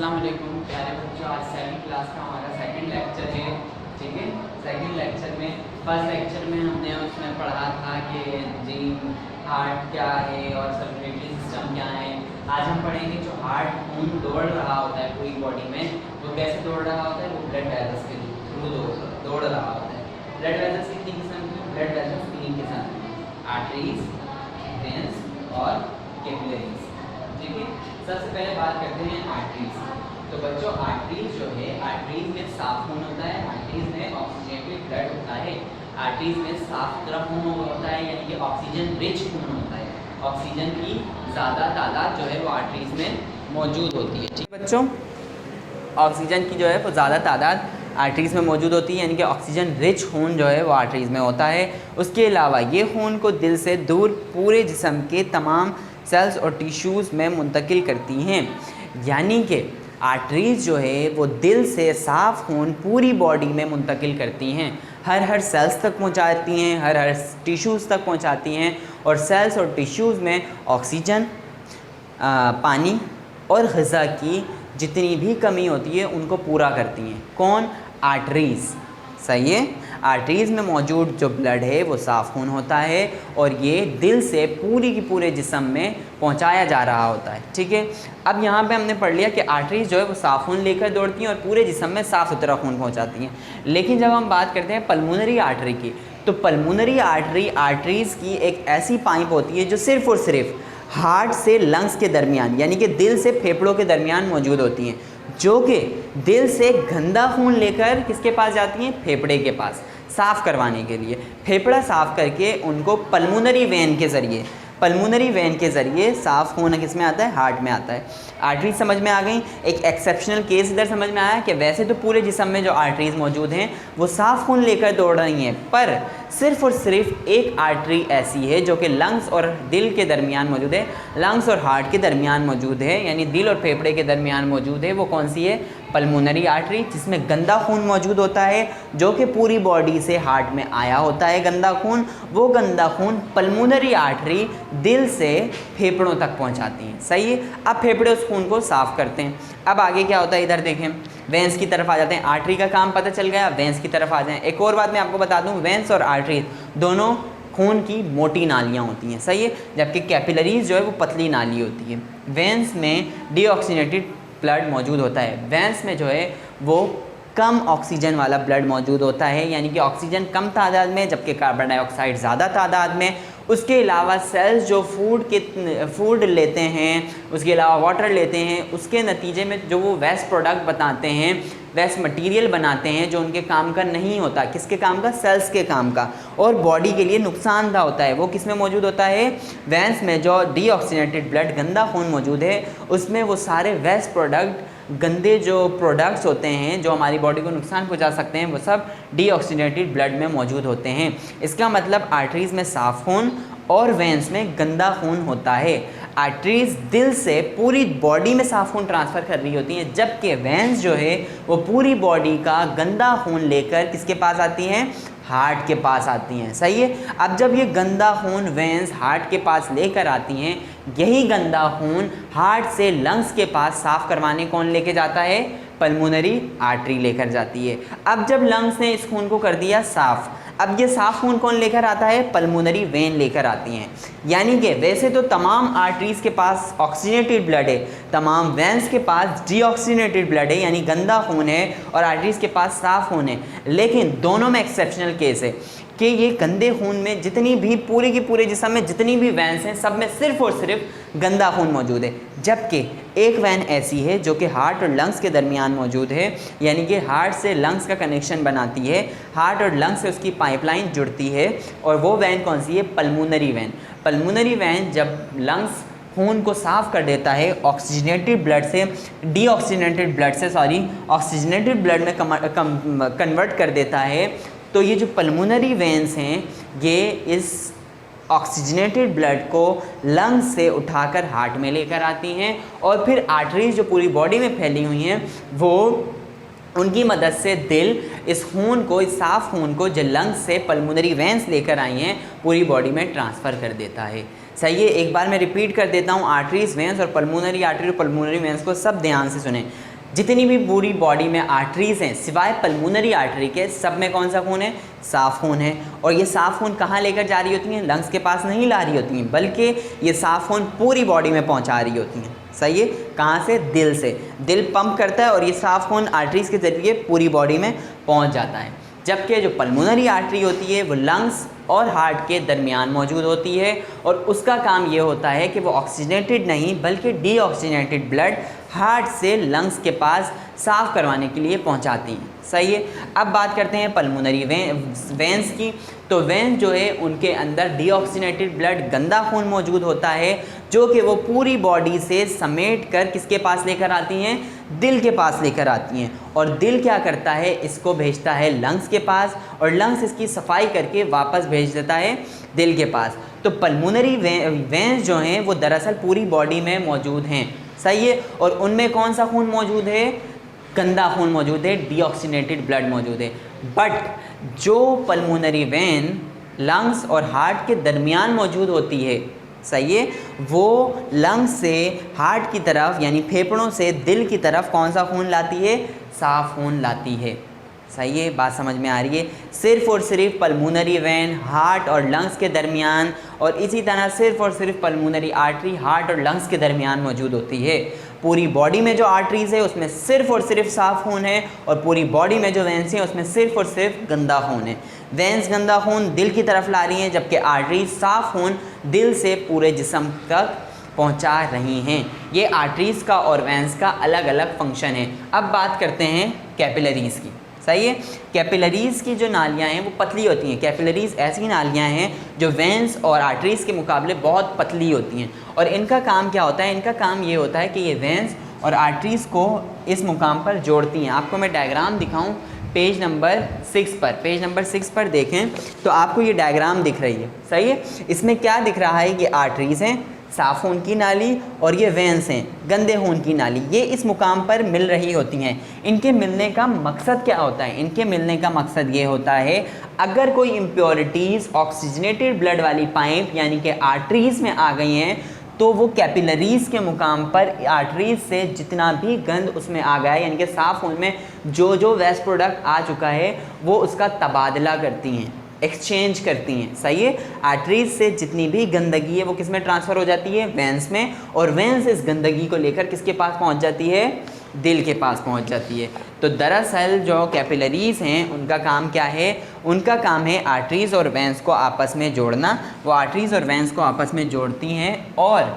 अस्सलाम वालेकुम प्यारे बच्चों। आज सेकंड क्लास का हमारा सेकंड लेक्चर है। ठीक है, सेकंड लेक्चर में फर्स्ट लेक्चर में हमने उसमें पढ़ा था कि जी हार्ट क्या है और सर्कुलेटरी सिस्टम क्या है। आज हम पढ़ेंगे जो हार्ट खून दौड़ रहा होता है पूरी बॉडी में, वो कैसे दौड़ रहा होता है, वो ब्लड वेसल्स के थ्रू दौड़ रहा होता है। ब्लड वेसल्स कितनी किस्म की? ब्लड वेसल्स 3 किस्म की, आर्टरीज, वेन्स और कैपिलरीज। ठीक है, सबसे पहले बात करते हैं आर्टरीज। तो बच्चों आर्टरीज जो है, आर्टरीज में साफ खून होता है, आर्टरीज में ऑक्सीजनेटेड ब्लड होता है, आर्टरीज में साफ सुथरा खून होता है, यानी कि ऑक्सीजन रिच खून होता है। ऑक्सीजन की ज़्यादा तादाद जो है वो आर्टरीज में मौजूद होती है। ठीक है बच्चों, ऑक्सीजन की जो है वो ज़्यादा तादाद आर्टरीज में मौजूद होती है, यानी कि ऑक्सीजन रिच खून जो है वो आर्टरीज में होता है। उसके अलावा ये खून को दिल से दूर पूरे जिस्म के तमाम सेल्स और टिश्यूज़ में मुंतकिल करती हैं, यानी कि आर्टरीज जो है वो दिल से साफ़ खून पूरी बॉडी में मुंतकिल करती हैं, हर सेल्स तक पहुंचाती हैं, हर टिश्यूज़ तक पहुंचाती हैं, और सेल्स और टिश्यूज़ में ऑक्सीजन, पानी और ग़िज़ा की जितनी भी कमी होती है उनको पूरा करती हैं। कौन? आर्टरीज़। सही है, आर्टरीज़ में मौजूद जो ब्लड है वो साफ़ खून होता है और ये दिल से पूरी की पूरे जिस्म में पहुंचाया जा रहा होता है। ठीक है, अब यहाँ पे हमने पढ़ लिया कि आर्टरीज़ जो है वो साफ़ खून लेकर दौड़ती हैं और पूरे जिस्म में साफ़ सुथरा खून पहुंचाती हैं। लेकिन जब हम बात करते हैं पल्मोनरी आर्टरी की, तो पल्मोनरी आर्टरी आर्टरीज़ की एक ऐसी पाइप होती है जो सिर्फ़ और सिर्फ हार्ट से लंग्स के दरमियान, यानी कि दिल से फेफड़ों के दरमियान मौजूद होती हैं, जो कि दिल से गंदा खून लेकर किसके पास जाती हैं? फेफड़े के पास, साफ़ करवाने के लिए। फेफड़ा साफ़ करके उनको पल्मोनरी वेन के ज़रिए, पल्मोनरी वेन के ज़रिए साफ़ खून किस में आता है? हार्ट में आता है। आर्टरीज समझ में आ गई। एक एक्सेप्शनल केस इधर समझ में आया कि वैसे तो पूरे जिस्म में जो आर्टरीज मौजूद हैं वो साफ़ खून लेकर दौड़ रही हैं, पर सिर्फ़ और सिर्फ एक आर्टरी ऐसी है जो कि लंग्स और दिल के दरमियान मौजूद है, लंग्स और हार्ट के दरमियान मौजूद है, यानी दिल और फेफड़े के दरमियान मौजूद है। वो कौन सी है? पल्मोनरी आर्टरी, जिसमें गंदा खून मौजूद होता है जो कि पूरी बॉडी से हार्ट में आया होता है गंदा खून। वो गंदा खून पल्मोनरी आर्टरी दिल से फेफड़ों तक पहुंचाती हैं। सही है, अब फेफड़े उस खून को साफ़ करते हैं। अब आगे क्या होता है, इधर देखें, वेंस की तरफ आ जाते हैं। आर्टरी का काम पता चल गया, वेंस की तरफ आ जाएं। एक और बात मैं आपको बता दूं, वेंस और आर्टरी दोनों खून की मोटी नालियाँ होती हैं। सही है, जबकि कैपिलरीज जो है वो पतली नाली होती है। वेंस में डीऑक्सीजनेटेड ब्लड मौजूद होता है, वेंस में जो है वो कम ऑक्सीजन वाला ब्लड मौजूद होता है, यानी कि ऑक्सीजन कम तादाद में जबकि कार्बन डाइऑक्साइड ज़्यादा तादाद में। उसके अलावा सेल्स जो फूड लेते हैं, उसके अलावा वाटर लेते हैं, उसके नतीजे में जो वो वेस्ट प्रोडक्ट बनाते हैं, वेस्ट मटेरियल बनाते हैं जो उनके काम का नहीं होता। किसके काम का? सेल्स के काम का, और बॉडी के लिए नुकसानदा होता है। वो किस में मौजूद होता है? वेंस में। जो डीऑक्सीजनेटेड ब्लड गंदा खून मौजूद है उसमें वो सारे वेस्ट प्रोडक्ट, गंदे जो प्रोडक्ट्स होते हैं जो हमारी बॉडी को नुकसान पहुंचा सकते हैं, वो सब डीऑक्सीजनेटेड ब्लड में मौजूद होते हैं। इसका मतलब आर्टरीज़ में साफ़ खून और वेंस में गंदा खून होता है। आर्टरीज़ दिल से पूरी बॉडी में साफ़ खून ट्रांसफ़र कर रही होती हैं, जबकि वेंस जो है वो पूरी बॉडी का गंदा खून लेकर किसके पास आती हैं? हार्ट के पास आती हैं। सही है, अब जब ये गंदा खून वेंस हार्ट के पास लेकर आती हैं, यही गंदा खून हार्ट से लंग्स के पास साफ़ करवाने कौन लेके जाता है? पल्मोनरी आर्टरी लेकर जाती है। अब जब लंग्स ने इस खून को कर दिया साफ़, अब ये साफ़ खून कौन लेकर आता है? पल्मोनरी वेन लेकर आती हैं। यानी कि वैसे तो तमाम आर्टरीज़ के पास ऑक्सीजनेटेड ब्लड है, तमाम वेंस के पास डीऑक्सीजनेटेड ब्लड है, यानी गंदा खून है, और आर्टरीज़ के पास साफ़ खून है। लेकिन दोनों में एक्सेप्शनल केस है कि ये गंदे खून में जितनी भी पूरे की पूरे जिस्म में जितनी भी वेंस हैं, सब में सिर्फ़ और सिर्फ गंदा खून मौजूद है, जबकि एक वैन ऐसी है जो कि हार्ट और लंग्स के दरमियान मौजूद है, यानी कि हार्ट से लंग्स का कनेक्शन बनाती है, हार्ट और लंग्स से उसकी पाइपलाइन जुड़ती है, और वो वैन कौन सी है? Pulmonary vein. पल्मोनरी वैन जब लंग्स खून को साफ़ कर देता है ऑक्सीजनेटेड ब्लड से डीऑक्सीजनेटेड ब्लड से ऑक्सीजनेटेड ब्लड में कन्वर्ट कर देता है, तो ये जो पल्मोनरी वेन्स हैं ये इस ऑक्सीजनेटेड ब्लड को लंग्स से उठाकर हार्ट में लेकर आती हैं, और फिर आर्टरीज जो पूरी बॉडी में फैली हुई हैं वो उनकी मदद से दिल इस खून को, इस साफ़ खून को जो लंग्स से पल्मोनरी वेन्स लेकर आई हैं पूरी बॉडी में ट्रांसफ़र कर देता है। सही है, एक बार मैं रिपीट कर देता हूँ, आर्टरीज, वेन्स और पल्मोनरी आर्टरी और पल्मोनरी वेन्स को सब ध्यान से सुने। जितनी भी पूरी बॉडी में आर्टरीज़ हैं सिवाय पल्मोनरी आर्टरी के, सब में कौन सा खून है? साफ खून है। और ये साफ खून कहाँ लेकर जा रही होती हैं? लंग्स के पास नहीं ला रही होती हैं, बल्कि ये साफ खून पूरी बॉडी में पहुँचा रही होती हैं। सही है। कहाँ से? दिल से। दिल पंप करता है और ये साफ खून आर्टरीज़ के ज़रिए पूरी बॉडी में पहुँच जाता है। जबकि जो पल्मोनरी आर्टरी होती है वो लंग्स और हार्ट के दरमियान मौजूद होती है और उसका काम ये होता है कि वो ऑक्सीजनेटेड नहीं बल्कि डीऑक्सीजनेटेड ब्लड हार्ट से लंग्स के पास साफ़ करवाने के लिए पहुंचाती हैं। सही है। अब बात करते हैं पल्मोनरी वेंस की। तो वेंस जो है उनके अंदर डीऑक्सीजनेटेड ब्लड, गंदा खून मौजूद होता है जो कि वो पूरी बॉडी से समेट कर किसके पास लेकर आती हैं? दिल के पास लेकर आती हैं। और दिल क्या करता है? इसको भेजता है लंग्स के पास और लंग्स इसकी सफाई करके वापस भेज देता है दिल के पास। तो पल्मोनरी वेंस जो हैं वो दरअसल पूरी बॉडी में मौजूद हैं। सही है। और उनमें कौन सा खून मौजूद है? गंदा खून मौजूद है, डीऑक्सीजनेटेड ब्लड मौजूद है। बट जो पल्मोनरी वेन लंग्स और हार्ट के दरमियान मौजूद होती है, सही है, वो लंग्स से हार्ट की तरफ यानी फेफड़ों से दिल की तरफ कौन सा खून लाती है? साफ खून लाती है। सही है। बात समझ में आ रही है। सिर्फ़ और सिर्फ पल्मोनरी वेन हार्ट और लंग्स के दरमियान, और इसी तरह सिर्फ़ और सिर्फ पल्मोनरी आर्टरी हार्ट और लंग्स के दरमियान मौजूद होती है। पूरी बॉडी में जो आर्टरीज़ है उसमें सिर्फ़ और सिर्फ साफ़ खून है और पूरी बॉडी में जो वेंस हैं उसमें सिर्फ़ और सिर्फ गंदा खून है। वेंस गंदा खून दिल की तरफ ला रही हैं जबकि आर्टरीज साफ़ खून दिल से पूरे जिस्म तक पहुंचा रही हैं। ये आर्टरीज़ का और वेंस का अलग अलग फंक्शन है। अब बात करते हैं कैपिलरीज़ की। सही है। कैपिलरीज़ की जो नालियाँ हैं वो पतली होती हैं। कैपिलरीज़ ऐसी नालियाँ हैं जो वेंस और आर्टरीज़ के मुकाबले बहुत पतली होती हैं और इनका काम क्या होता है? इनका काम ये होता है कि ये वेंस और आर्टरीज़ को इस मुकाम पर जोड़ती हैं। आपको मैं डायग्राम दिखाऊं पेज नंबर 6 पर। पेज नंबर 6 पर देखें तो आपको ये डायग्राम दिख रही है। सही है। इसमें क्या दिख रहा है? ये आर्टरीज़ हैं, साफ़ खून की नाली, और ये वेंस हैं, गंदे खून की नाली। ये इस मुकाम पर मिल रही होती हैं। इनके मिलने का मकसद क्या होता है? इनके मिलने का मकसद ये होता है अगर कोई इम्प्योरिटीज़ ऑक्सीजनेटेड ब्लड वाली पाइप यानी कि आर्टरीज़ में आ गई हैं तो वो कैपिलरीज़ के मुकाम पर आर्टरीज़ से जितना भी गंद उसमें आ गया है यानी कि साफ़ खून में जो जो वेस्ट प्रोडक्ट आ चुका है वो उसका तबादला करती हैं, एक्सचेंज करती हैं। सही है। आर्टरीज से जितनी भी गंदगी है वो किस में ट्रांसफ़र हो जाती है? वेंस में। और वेंस इस गंदगी को लेकर किसके पास पहुंच जाती है? दिल के पास पहुंच जाती है। तो दरअसल जो कैपिलरीज़ हैं उनका काम क्या है? उनका काम है आर्टरीज़ और वेंस को आपस में जोड़ना। वो आर्टरीज़ और वेंस को आपस में जोड़ती हैं और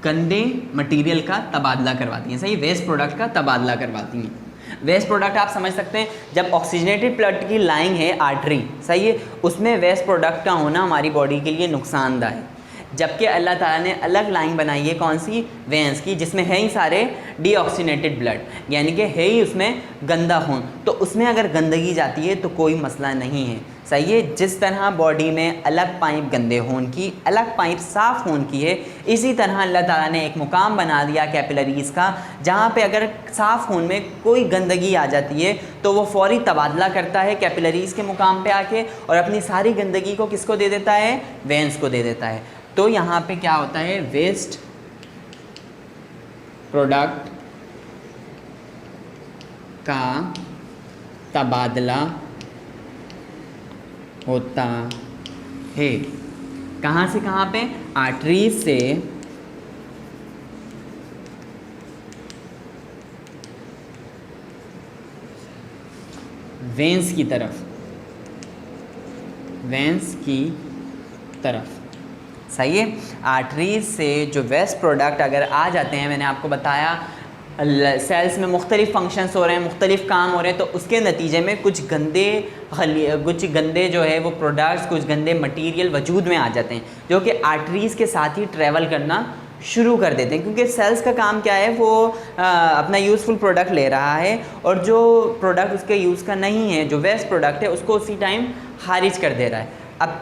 गंदे मटेरियल का तबादला करवाती हैं। सही, वेस्ट प्रोडक्ट का तबादला करवाती हैं। वेस्ट प्रोडक्ट आप समझ सकते हैं, जब ऑक्सीजनेटेड ब्लड की लाइन है आर्टरी, सही है, उसमें वेस्ट प्रोडक्ट का होना हमारी बॉडी के लिए नुकसानदायक है। जबकि अल्लाह ताला ने अलग लाइन बनाई है, कौन सी? वेंस की, जिसमें है ही सारे डीऑक्सीजनेटेड ब्लड यानी कि है ही उसमें गंदा खून। तो उसमें अगर गंदगी जाती है तो कोई मसला नहीं है। सही है। जिस तरह बॉडी में अलग पाइप गंदे खून की, अलग पाइप साफ़ खून की है, इसी तरह अल्लाह ताला ने एक मुकाम बना दिया कैपिलरीज़ का जहाँ पे अगर साफ़ खून में कोई गंदगी आ जाती है तो वो फ़ौरी तबादला करता है कैपिलरीज़ के मुकाम पे आके और अपनी सारी गंदगी को किसको दे देता है? वेंस को दे देता है। तो यहाँ पे क्या होता है? वेस्ट प्रोडक्ट का तबादला होता है। कहाँ से कहाँ पे? आर्टरीज से वेंस की तरफ, वेंस की तरफ। सही है। आर्टरीज से जो वेस्ट प्रोडक्ट अगर आ जाते हैं, मैंने आपको बताया सेल्स में मुख्तलिफ़ फंक्शंस हो रहे हैं, मुख्तलिफ़ काम हो रहे हैं, तो उसके नतीजे में कुछ गंदे जो है वो प्रोडक्ट्स, कुछ गंदे मटेरियल वजूद में आ जाते हैं जो कि आर्टरीज़ के साथ ही ट्रैवल करना शुरू कर देते हैं। क्योंकि सेल्स का काम क्या है? वो अपना यूज़फुल प्रोडक्ट ले रहा है और जो प्रोडक्ट उसके यूज़ का नहीं है, जो वेस्ट प्रोडक्ट है, उसको उसी टाइम खारिज कर दे रहा है। अब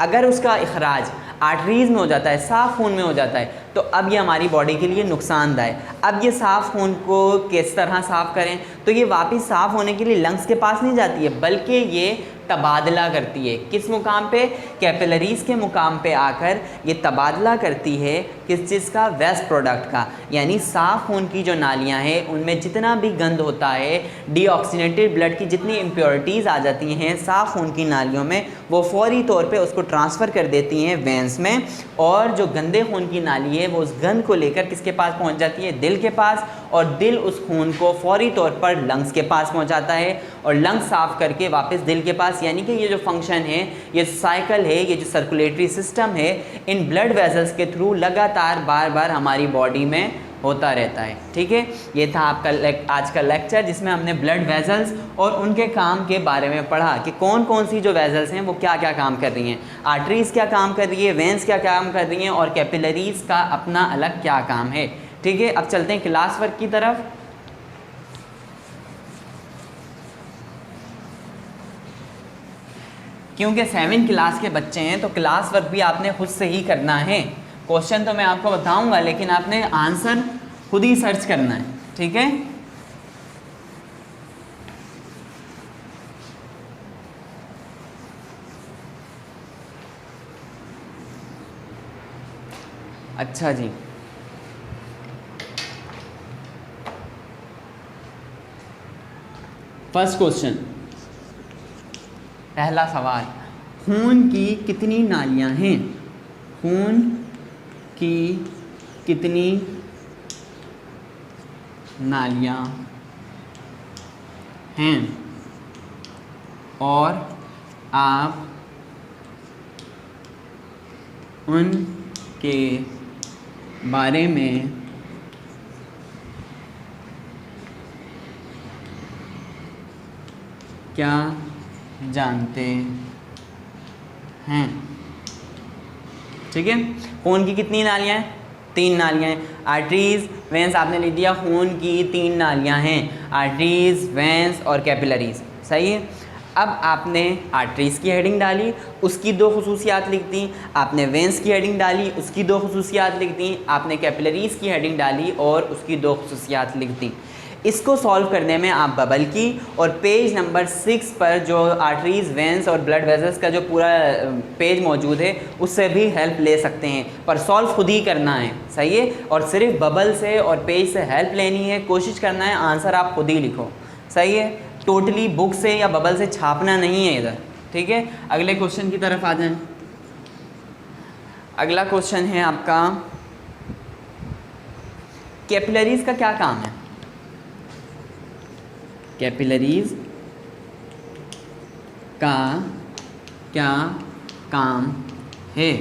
अगर उसका इखराज आर्टरीज़ में हो जाता है, साफ़ खून में हो जाता है, तो अब ये हमारी बॉडी के लिए नुकसानदायक। अब ये साफ़ खून को किस तरह साफ़ करें, तो ये वापस साफ़ होने के लिए लंग्स के पास नहीं जाती है, बल्कि ये तबादला करती है। किस मुकाम पे? कैपिलरीज के मुकाम पे आकर ये तबादला करती है किस चीज़ का? वेस्ट प्रोडक्ट का। यानी साफ़ खून की जो नालियाँ हैं उनमें जितना भी गंद होता है, डीऑक्सीनेटेड ब्लड की जितनी इम्प्योरिटीज़ आ जाती हैं साफ़ खून की नालियों में, वो फौरी तौर पे उसको ट्रांसफ़र कर देती हैं वेंस में, और जो गंदे खून की नाली है वो उस गंद को लेकर किसके पास पहुँच जाती है? दिल के पास, और दिल उस खून को फौरी तौर पर लंग्स के पास पहुँचाता है, और लंग्स साफ़ करके वापस दिल के पास। यानी कि ये जो फंक्शन है, ये साइकिल है, ये जो सर्कुलेटरी सिस्टम है, इन ब्लड वेसल्स के थ्रू लगातार बार बार हमारी बॉडी में होता रहता है। ठीक है, ये था आपका आज का लेक्चर, जिसमें हमने ब्लड वेसल्स और उनके काम के बारे में पढ़ा कि कौन कौन सी जो वेसल्स हैं वो क्या क्या काम कर रही हैं, आर्टरीज़ क्या काम कर रही है, वेंस क्या काम कर रही हैं, और कैपिलरीज़ का अपना अलग क्या काम है। ठीक है, अब चलते हैं क्लास वर्क की तरफ। क्योंकि 7 क्लास के बच्चे हैं तो क्लास वर्क भी आपने खुद से ही करना है। क्वेश्चन तो मैं आपको बताऊंगा, लेकिन आपने आंसर खुद ही सर्च करना है। ठीक है, अच्छा जी, फर्स्ट क्वेश्चन, पहला सवाल, खून की कितनी नालियां हैं? खून की कितनी नालियां हैं और आप उनके बारे में क्या जानते हैं? ठीक है, खून की कितनी नालियां हैं? 3 नालियां हैं। आर्टरीज, वेंस आपने लिख दिया, खून की 3 नालियां हैं, आर्टरीज, वेंस और कैपिलरीज। सही है। अब आपने आर्टरीज़ की हेडिंग डाली, उसकी 2 खुसूसियात लिख दी, आपने वेंस की हेडिंग डाली, उसकी 2 खुसूसियात लिख दी, आपने कैपिलरीज़ की हेडिंग डाली और उसकी 2 खुसूसियात लिख दी। इसको सॉल्व करने में आप बबल की और पेज नंबर 6 पर जो आर्टरीज़, वेंस और ब्लड वेसल्स का जो पूरा पेज मौजूद है उससे भी हेल्प ले सकते हैं, पर सॉल्व खुद ही करना है। सही है, और सिर्फ बबल से और पेज से हेल्प लेनी है, कोशिश करना है आंसर आप खुद ही लिखो। सही है, टोटली बुक से या बबल से छापना नहीं है इधर। ठीक है, अगले क्वेश्चन की तरफ आ जाएं। अगला क्वेश्चन है आपका, कैपिलरीज का क्या काम है? कैपिलरीज का क्या काम है?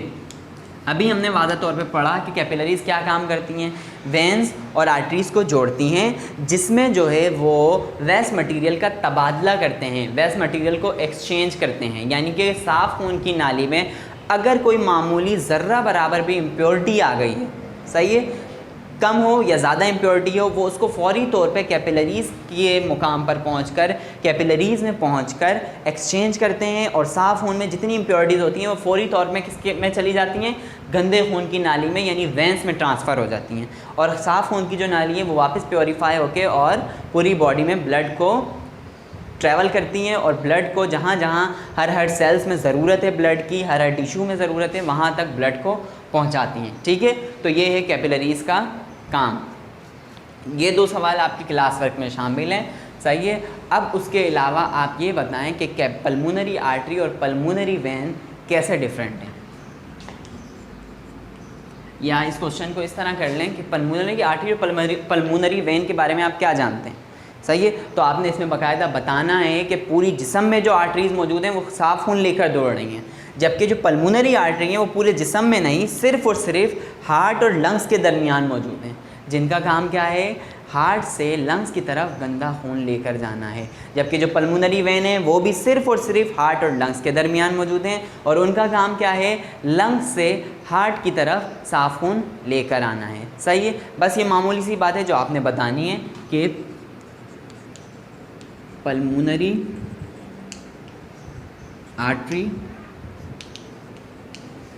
अभी हमने वादा तौर पे पढ़ा कि कैपिलरीज क्या काम करती हैं, वेंस और आर्टरीज को जोड़ती हैं, जिसमें जो है वो वेस्ट मटेरियल का तबादला करते हैं, वेस्ट मटेरियल को एक्सचेंज करते हैं। यानी कि साफ़ खून की नाली में अगर कोई मामूली ज़र्रा बराबर भी इम्प्योरिटी आ गई है, सही है, कम हो या ज़्यादा इम्प्योरिटी हो, वो उसको फौरी तौर पे कैपिलरीज़ के मुकाम पर पहुंचकर, कैपिलरीज़ में पहुंचकर एक्सचेंज करते हैं, और साफ़ खून में जितनी इम्प्योरिटीज़ होती हैं वो फौरी तौर में किसके में चली जाती हैं? गंदे खून की नाली में, यानी वेंस में ट्रांसफ़र हो जाती हैं, और साफ़ खून की जो नाली है वो वापस प्योरीफाई होकर और पूरी बॉडी में ब्लड को ट्रैवल करती हैं, और ब्लड को जहाँ जहाँ हर सेल्स में ज़रूरत है ब्लड की, हर टिश्यू में ज़रूरत है, वहाँ तक ब्लड को पहुँचाती हैं। ठीक है, तो ये है कैपिलरीज़ का काम। ये 2 सवाल आपकी क्लास वर्क में शामिल हैं। सही है, अब उसके अलावा आप ये बताएं कि पल्मोनरी आर्टरी और पल्मोनरी वेन कैसे डिफरेंट हैं, या इस क्वेश्चन को इस तरह कर लें कि पल्मोनरी आर्टरी और पल्मोनरी वेन के बारे में आप क्या जानते हैं। सही है, तो आपने इसमें बाकायदा बताना है कि पूरी जिस्म में जो आर्टरीज़ मौजूद हैं वो साफ़ खून लेकर दौड़ रही हैं, जबकि जो पल्मोनरी आर्टरी हैं वो पूरे जिस्म में नहीं, सिर्फ़ और सिर्फ हार्ट और लंग्स के दरमियान मौजूद हैं, जिनका काम क्या है? हार्ट से लंग्स की तरफ गंदा खून लेकर जाना है। जबकि जो पल्मोनरी वेन है वो भी सिर्फ़ और सिर्फ हार्ट और लंग्स के दरमियान मौजूद हैं, और उनका काम क्या है? लंग्स से हार्ट की तरफ साफ़ खून लेकर आना है। सही है, बस ये मामूली सी बात है जो आपने बतानी है कि पल्मोनरी आर्टरी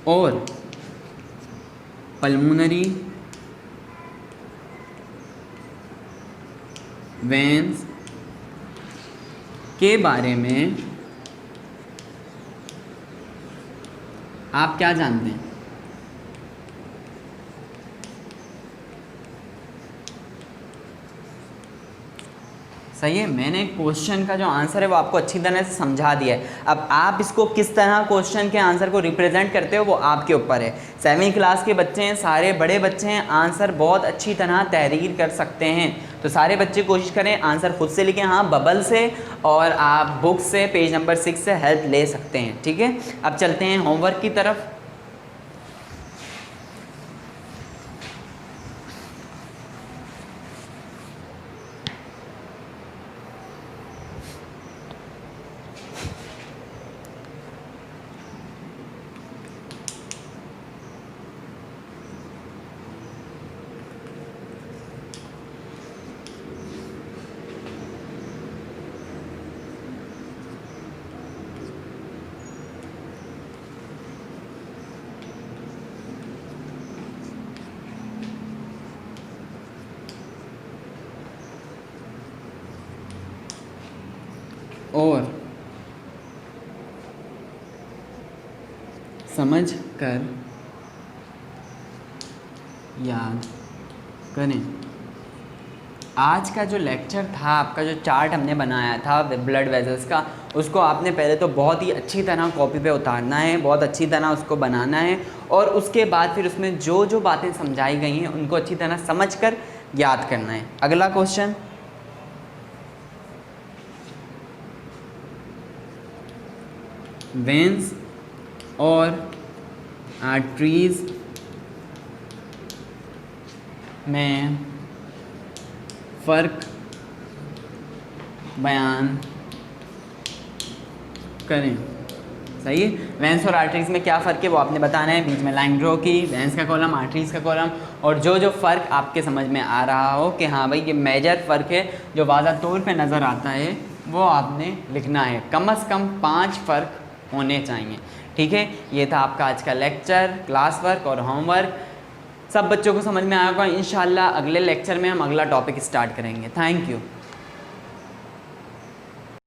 और पल्मोनरी वेन्स के बारे में आप क्या जानते हैं? सही है, मैंने क्वेश्चन का जो आंसर है वो आपको अच्छी तरह से समझा दिया है। अब आप इसको किस तरह क्वेश्चन के आंसर को रिप्रेजेंट करते हो वो आपके ऊपर है। 7वीं क्लास के बच्चे हैं, सारे बड़े बच्चे हैं, आंसर बहुत अच्छी तरह तहरीर कर सकते हैं। तो सारे बच्चे कोशिश करें आंसर खुद से लिखें, हाँ बबल से, और आप बुक से पेज नंबर 6 से हेल्प ले सकते हैं। ठीक है, अब चलते हैं होमवर्क की तरफ। और समझ कर याद करें। आज का जो लेक्चर था, आपका जो चार्ट हमने बनाया था ब्लड वेजल्स का, उसको आपने पहले तो बहुत ही अच्छी तरह कॉपी पे उतारना है, बहुत अच्छी तरह उसको बनाना है, और उसके बाद फिर उसमें जो जो बातें समझाई गई हैं उनको अच्छी तरह समझकर याद करना है। अगला क्वेश्चन, वेन्स और आर्टरीज में फ़र्क बयान करें। सही है, वेन्स और आर्टरीज में क्या फ़र्क है वो आपने बताना है, बीच में लाइन ड्रॉ की, वेन्स का कॉलम, आर्टरीज का कॉलम, और जो जो फ़र्क आपके समझ में आ रहा हो कि हाँ भाई ये मेजर फ़र्क है जो वाज़ा तौर पे नज़र आता है, वो आपने लिखना है। कम से कम 5 फ़र्क होने चाहिए। ठीक है, ये था आपका आज का लेक्चर, क्लास वर्क और होमवर्क। सब बच्चों को समझ में आएगा। इंशाल्लाह अगले लेक्चर में हम अगला टॉपिक स्टार्ट करेंगे। Thank you.